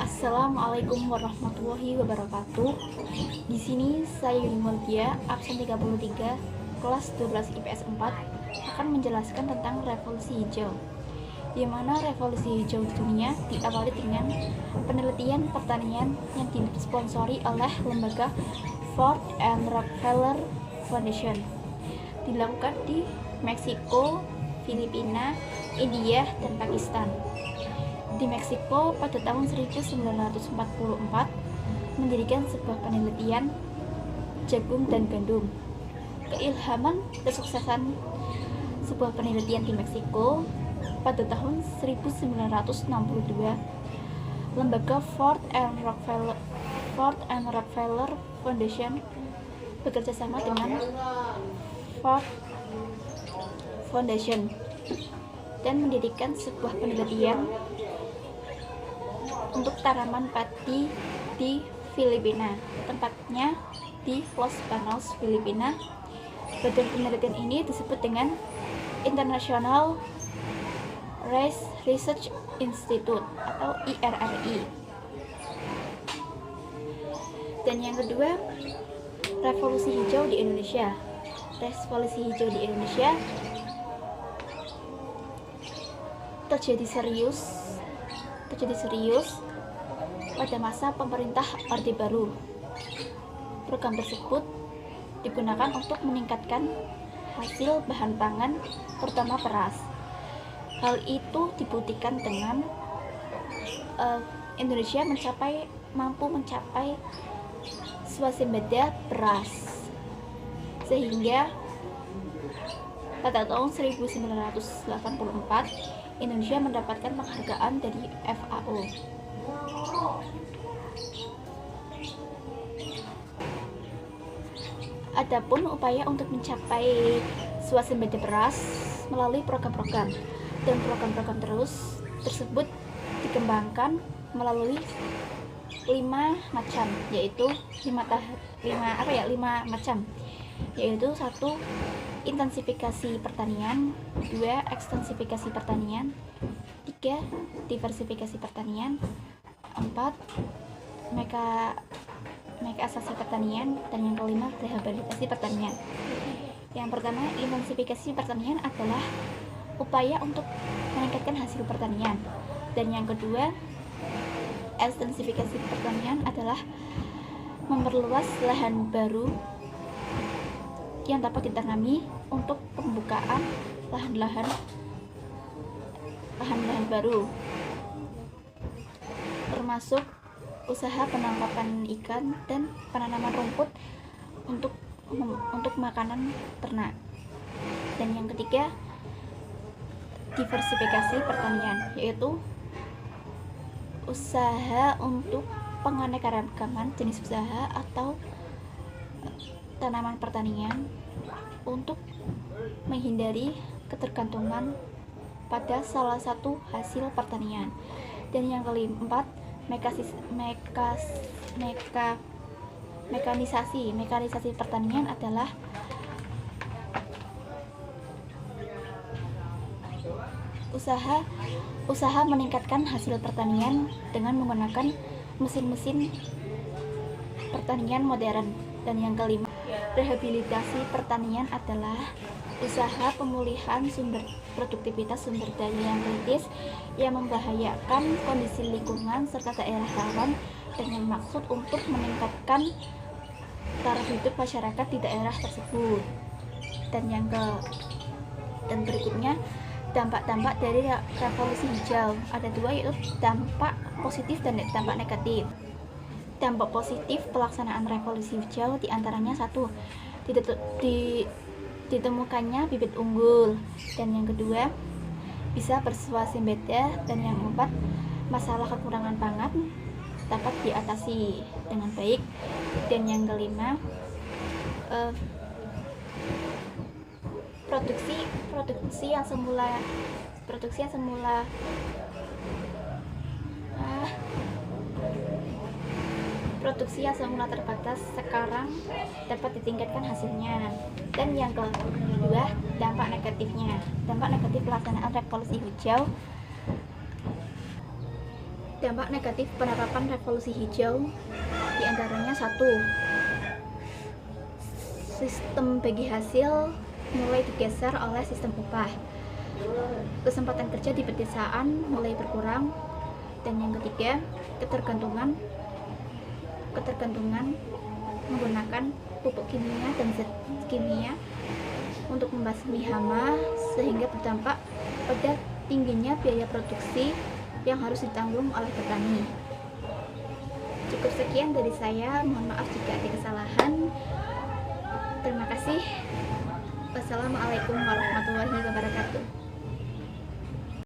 Assalamualaikum warahmatullahi wabarakatuh. Di sini saya Yuni Multia, absen 33, kelas 12 IPS 4, akan menjelaskan tentang revolusi hijau. Di mana revolusi hijau di dunia diawali dengan penelitian pertanian yang disponsori oleh lembaga Ford and Rockefeller Foundation. Dilakukan di Meksiko, Filipina, India, dan Pakistan. Di Meksiko pada tahun 1944 mendirikan sebuah penelitian jagung dan gandum. Keilhaman kesuksesan sebuah penelitian di Meksiko pada tahun 1962, lembaga Ford and Rockefeller Foundation bekerja sama dengan Ford Foundation dan mendirikan sebuah penelitian untuk tanaman padi di Filipina, tempatnya di Los Baños, Filipina. Badan penelitian ini disebut dengan International Rice Research Institute atau IRRI. Dan yang kedua, revolusi hijau di Indonesia. Revolusi hijau di Indonesia terjadi serius pada masa pemerintah Orde Baru. Program tersebut digunakan untuk meningkatkan hasil bahan pangan, terutama beras. Hal itu dibuktikan dengan Indonesia mampu mencapai swasembada beras, sehingga pada tahun 1984 Indonesia mendapatkan penghargaan dari FAO. Adapun upaya untuk mencapai swasembada beras melalui program-program dan program-program tersebut dikembangkan melalui 5 macam, yaitu 5 macam, yaitu 1. Intensifikasi pertanian, 2. Ekstensifikasi pertanian, 3. Diversifikasi pertanian, 4. Mekanisasi pertanian, dan yang kelima rehabilitasi pertanian. Yang pertama, intensifikasi pertanian adalah upaya untuk meningkatkan hasil pertanian, dan yang kedua, ekstensifikasi pertanian adalah memperluas lahan baru yang dapat ditanami untuk pembukaan lahan-lahan baru, termasuk usaha penangkapan ikan dan penanaman rumput untuk makanan ternak. Dan yang ketiga, diversifikasi pertanian, yaitu usaha untuk penganekaragaman jenis usaha atau tanaman pertanian untuk menghindari ketergantungan pada salah satu hasil pertanian. Dan yang keempat, mekanisasi pertanian adalah usaha meningkatkan hasil pertanian dengan menggunakan mesin-mesin pertanian modern. Dan yang kelima, rehabilitasi pertanian adalah usaha pemulihan produktivitas sumber daya yang kritis yang membahayakan kondisi lingkungan serta daerah rawan dengan maksud untuk meningkatkan taraf hidup masyarakat di daerah tersebut. Dan berikutnya, dampak-dampak dari revolusi hijau ada 2, yaitu dampak positif dan dampak negatif. Dampak positif pelaksanaan revolusi hijau diantaranya 1. Ditemukannya bibit unggul, dan yang kedua, bisa berswasembada, dan yang keempat, masalah kekurangan pangan dapat diatasi dengan baik, dan yang kelima, produksi yang semula terbatas sekarang dapat ditingkatkan hasilnya. Dan yang kedua, dampak negatifnya. Dampak negatif pelaksanaan revolusi hijau dampak negatif penerapan revolusi hijau diantaranya: 1. Sistem bagi hasil mulai digeser oleh sistem upah. Kesempatan kerja di pedesaan mulai berkurang. Dan yang ketiga, ketergantungan menggunakan pupuk kimia dan zat kimia untuk membasmi hama, sehingga berdampak pada tingginya biaya produksi yang harus ditanggung oleh petani. Cukup sekian dari saya, mohon maaf jika ada kesalahan. Terima kasih. Wassalamualaikum warahmatullahi wabarakatuh.